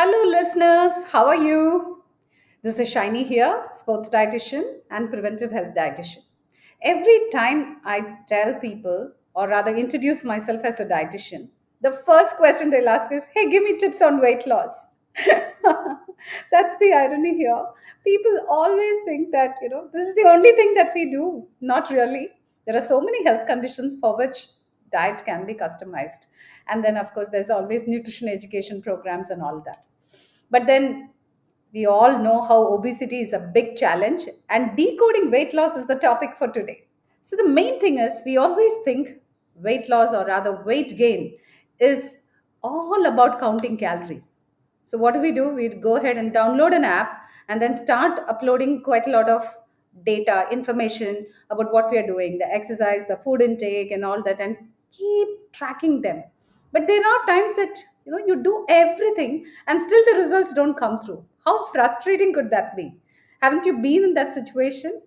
Hello, listeners. How are you? This is Shiny here, sports dietitian and preventive health dietitian. Every time I tell people, or rather introduce myself as a dietitian, the first question they'll ask is, "Hey, give me tips on weight loss." That's the irony here. People always think that, this is the only thing that we do. Not really. There are so many health conditions for which diet can be customized. And then, of course, there's always nutrition education programs and all that. But then we all know how obesity is a big challenge, and decoding weight loss is the topic for today. So, the main thing is we always think weight loss, or rather weight gain, is all about counting calories. So, what do? We go ahead and download an app and then start uploading quite a lot of data, information about what we are doing, the exercise, the food intake, and all that, and keep tracking them. But there are times that you do everything and still the results don't come through. How frustrating could that be? Haven't you been in that situation?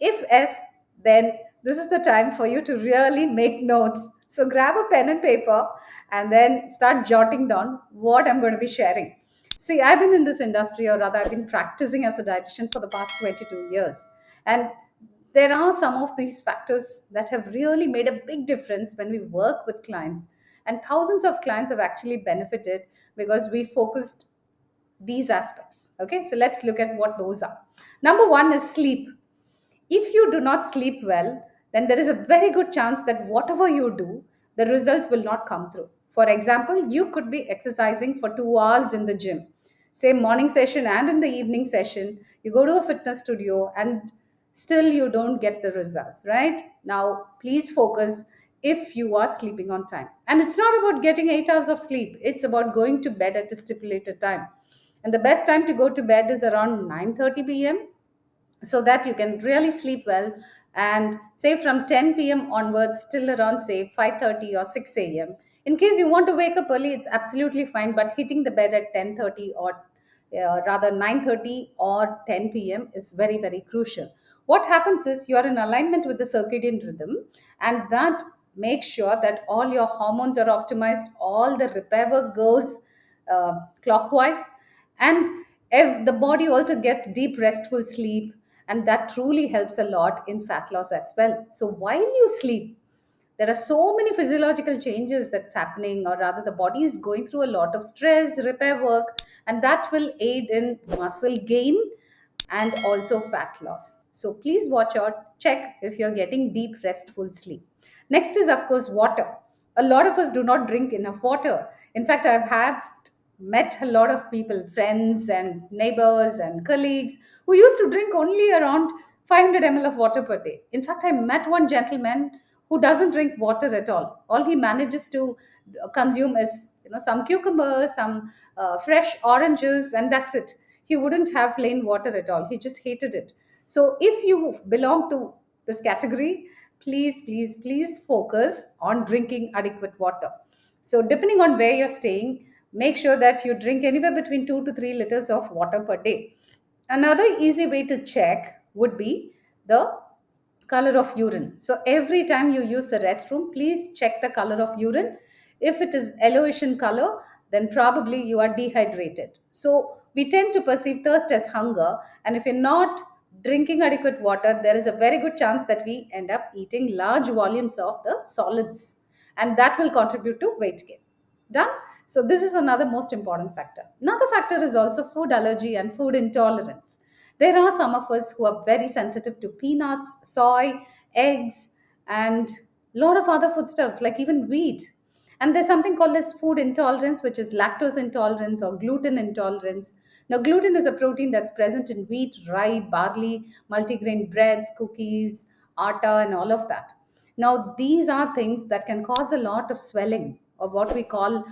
If yes, then this is the time for you to really make notes. So grab a pen and paper and then start jotting down what I'm going to be sharing. See, I've been in this industry, or rather, I've been practicing as a dietitian for the past 22 years. And there are some of these factors that have really made a big difference when we work with clients. And thousands of clients have actually benefited because we focused these aspects. Okay, so let's look at what those are. Number one is sleep. If you do not sleep well, then there is a very good chance that whatever you do, the results will not come through. For example, you could be exercising for 2 hours in the gym, say morning session and in the evening session. You go to a fitness studio and still you don't get the results, right? Now, please focus if you are sleeping on time. And it's not about getting 8 hours of sleep, it's about going to bed at a stipulated time. And the best time to go to bed is around 9:30 p.m, so that you can really sleep well, and say from 10 p.m onwards till around say 5:30 or 6 a.m. In case you want to wake up early, it's absolutely fine, but hitting the bed at 10:30 or rather 9:30 or 10 p.m is very, very crucial. What happens is you are in alignment with the circadian rhythm, and that makes sure that all your hormones are optimized, all the repair work goes clockwise, and the body also gets deep restful sleep, and that truly helps a lot in fat loss as well. So while you sleep, there are so many physiological changes that's happening, or rather the body is going through a lot of stress repair work, and that will aid in muscle gain and also fat loss. So please watch out, check if you're getting deep restful sleep. Next is, of course, water. A lot of us do not drink enough water. In fact, I've had met a lot of people, friends and neighbors and colleagues, who used to drink only around 500 ml of water per day. In fact, I met one gentleman who doesn't drink water at all. All he manages to consume is some cucumbers, some fresh oranges, and that's it. He wouldn't have plain water at all. He just hated it. So if you belong to this category, please, please, please focus on drinking adequate water. So depending on where you're staying, make sure that you drink anywhere between 2 to 3 liters of water per day. Another easy way to check would be the color of urine. So every time you use the restroom, please check the color of urine. If it is yellowish in color, then probably you are dehydrated. So we tend to perceive thirst as hunger, and if you're not drinking adequate water, there is a very good chance that we end up eating large volumes of the solids, and that will contribute to weight gain. Done? So this is another most important factor. Another factor is also food allergy and food intolerance. There are some of us who are very sensitive to peanuts, soy, eggs, and a lot of other foodstuffs like even wheat. And there's something called as food intolerance, which is lactose intolerance or gluten intolerance. Now, gluten is a protein that's present in wheat, rye, barley, multigrain breads, cookies, atta, and all of that. Now, these are things that can cause a lot of swelling, or what we call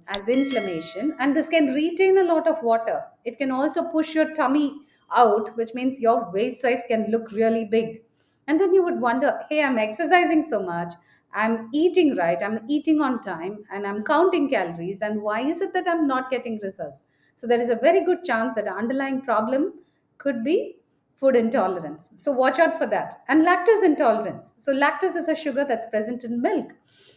as inflammation, and this can retain a lot of water. It can also push your tummy out, which means your waist size can look really big. And then you would wonder, hey, I'm exercising so much, I'm eating right, I'm eating on time, and I'm counting calories, and why is it that I'm not getting results? So there is a very good chance that the underlying problem could be food intolerance. So watch out for that. And lactose intolerance. So lactose is a sugar that's present in milk.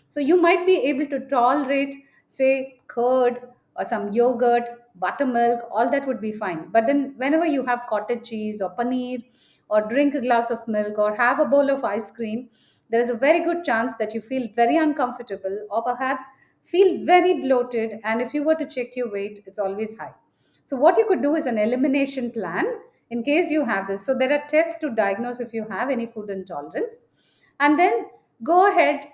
So you might be able to tolerate, say, curd or some yogurt, buttermilk, all that would be fine. But then, whenever you have cottage cheese or paneer, or drink a glass of milk, or have a bowl of ice cream, there is a very good chance that you feel very uncomfortable or perhaps feel very bloated. And if you were to check your weight, it's always high. So, what you could do is an elimination plan in case you have this. So, there are tests to diagnose if you have any food intolerance. And then go ahead,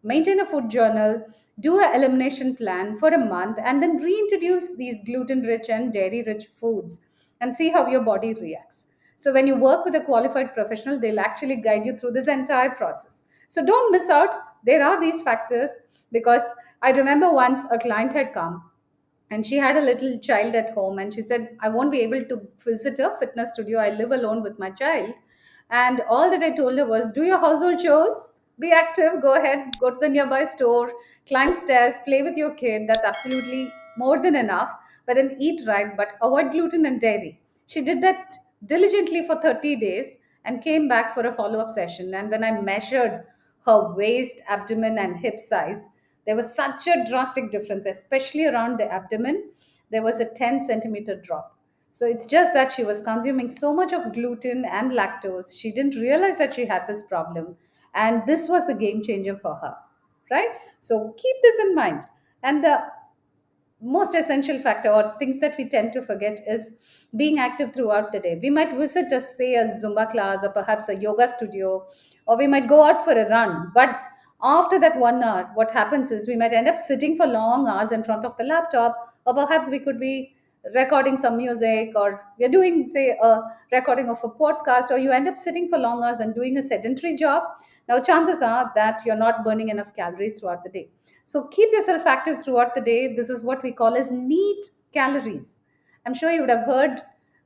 maintain a food journal, do a elimination plan for a month, and then reintroduce these gluten rich and dairy rich foods and see how your body reacts. So, when you work with a qualified professional, they'll actually guide you through this entire process. So, don't miss out. There are these factors because I remember once a client had come and she had a little child at home, and she said, I won't be able to visit a fitness studio, I live alone with my child. And all that I told her was, do your household chores, be active, go ahead, go to the nearby store, climb stairs, play with your kid, that's absolutely more than enough. But then eat right, but avoid gluten and dairy. She did that diligently for 30 days and came back for a follow-up session. And when I measured her waist, abdomen, and hip size, there was such a drastic difference, especially around the abdomen. There was a 10 centimeter drop. So it's just that she was consuming so much of gluten and lactose. She didn't realize that she had this problem. And this was the game changer for her, right? So keep this in mind. And the most essential factor or things that we tend to forget is being active throughout the day. We might visit a say a Zumba class or perhaps a yoga studio, or we might go out for a run. But after that 1 hour, what happens is we might end up sitting for long hours in front of the laptop, or perhaps we could be recording some music, or we're doing say a recording of a podcast, or you end up sitting for long hours and doing a sedentary job. Now chances are that you're not burning enough calories throughout the day. So keep yourself active throughout the day. This is what we call as neat calories. I'm sure you would have heard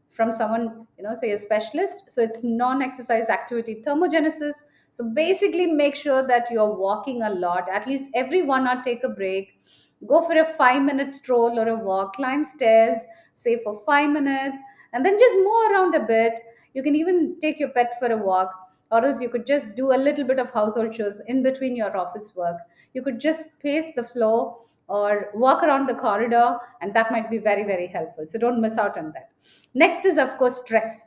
from someone, say a specialist. So it's non-exercise activity thermogenesis. So basically make sure that you're walking a lot, at least every 1 hour, take a break. Go for a 5 minute stroll or a walk, climb stairs, say for 5 minutes, and then just move around a bit. You can even take your pet for a walk, or else you could just do a little bit of household chores in between your office work. You could just pace the floor or walk around the corridor, and that might be very, very helpful. So don't miss out on that. Next is, of course, stress.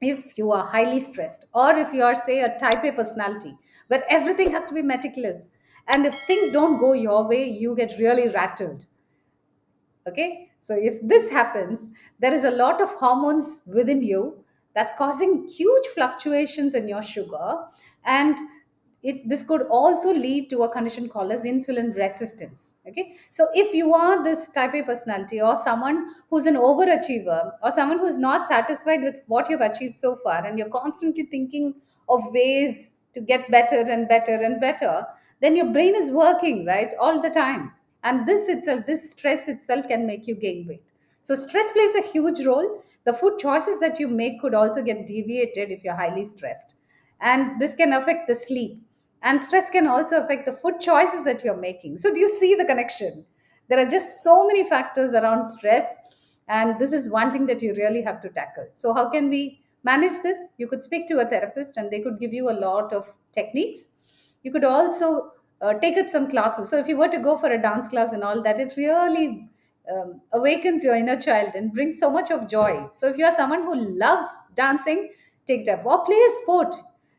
If you are highly stressed, or if you are, say, a type A personality where everything has to be meticulous, and if things don't go your way, you get really rattled. Okay, so if this happens, there is a lot of hormones within you that's causing huge fluctuations in your sugar, and this could also lead to a condition called as insulin resistance. Okay, so if you are this type A personality, or someone who's an overachiever, or someone who's not satisfied with what you've achieved so far, and you're constantly thinking of ways to get better and better and better, then your brain is working right all the time, and this stress itself can make you gain weight. So stress plays a huge role. The food choices that you make could also get deviated if you're highly stressed, and this can affect the sleep, and stress can also affect the food choices that you're making. So do you see the connection? There are just so many factors around stress, and this is one thing that you really have to tackle. So how can we manage this? You could speak to a therapist and they could give you a lot of techniques. You could also take up some classes. So if you were to go for a dance class and all that, it really awakens your inner child and brings so much of joy. So if you are someone who loves dancing, take it up, or play a sport.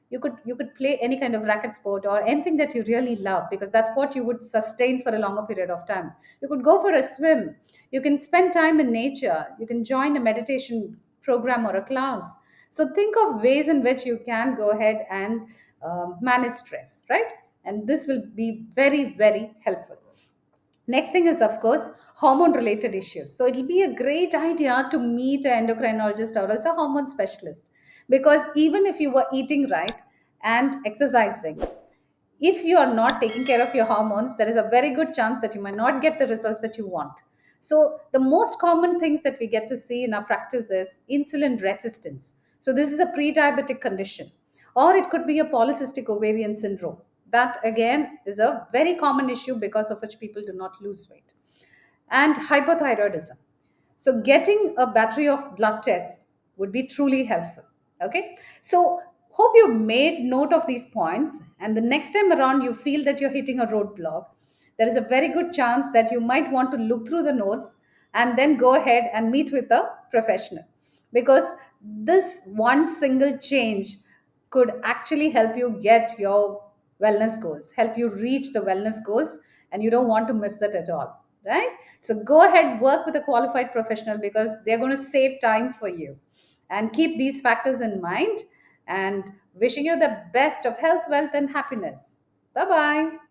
You could play any kind of racket sport or anything that you really love, because that's what you would sustain for a longer period of time. You could go for a swim. You can spend time in nature. You can join a meditation program or a class. So think of ways in which you can go ahead and manage stress, right? And this will be very, very helpful. Next thing is, of course, hormone related issues. So it'll be a great idea to meet an endocrinologist or also a hormone specialist, because even if you were eating right and exercising, if you are not taking care of your hormones, there is a very good chance that you might not get the results that you want. So the most common things that we get to see in our practice is insulin resistance. So this is a pre-diabetic condition, or it could be a polycystic ovarian syndrome. That again is a very common issue because of which people do not lose weight. And hypothyroidism. So getting a battery of blood tests would be truly helpful. Okay. So hope you made note of these points. And the next time around you feel that you're hitting a roadblock, there is a very good chance that you might want to look through the notes and then go ahead and meet with a professional, because this one single change could actually help you get your wellness goals, help you reach the wellness goals, and you don't want to miss that at all, right? So go ahead, work with a qualified professional, because they're going to save time for you. And keep these factors in mind, and wishing you the best of health, wealth, and happiness. Bye bye.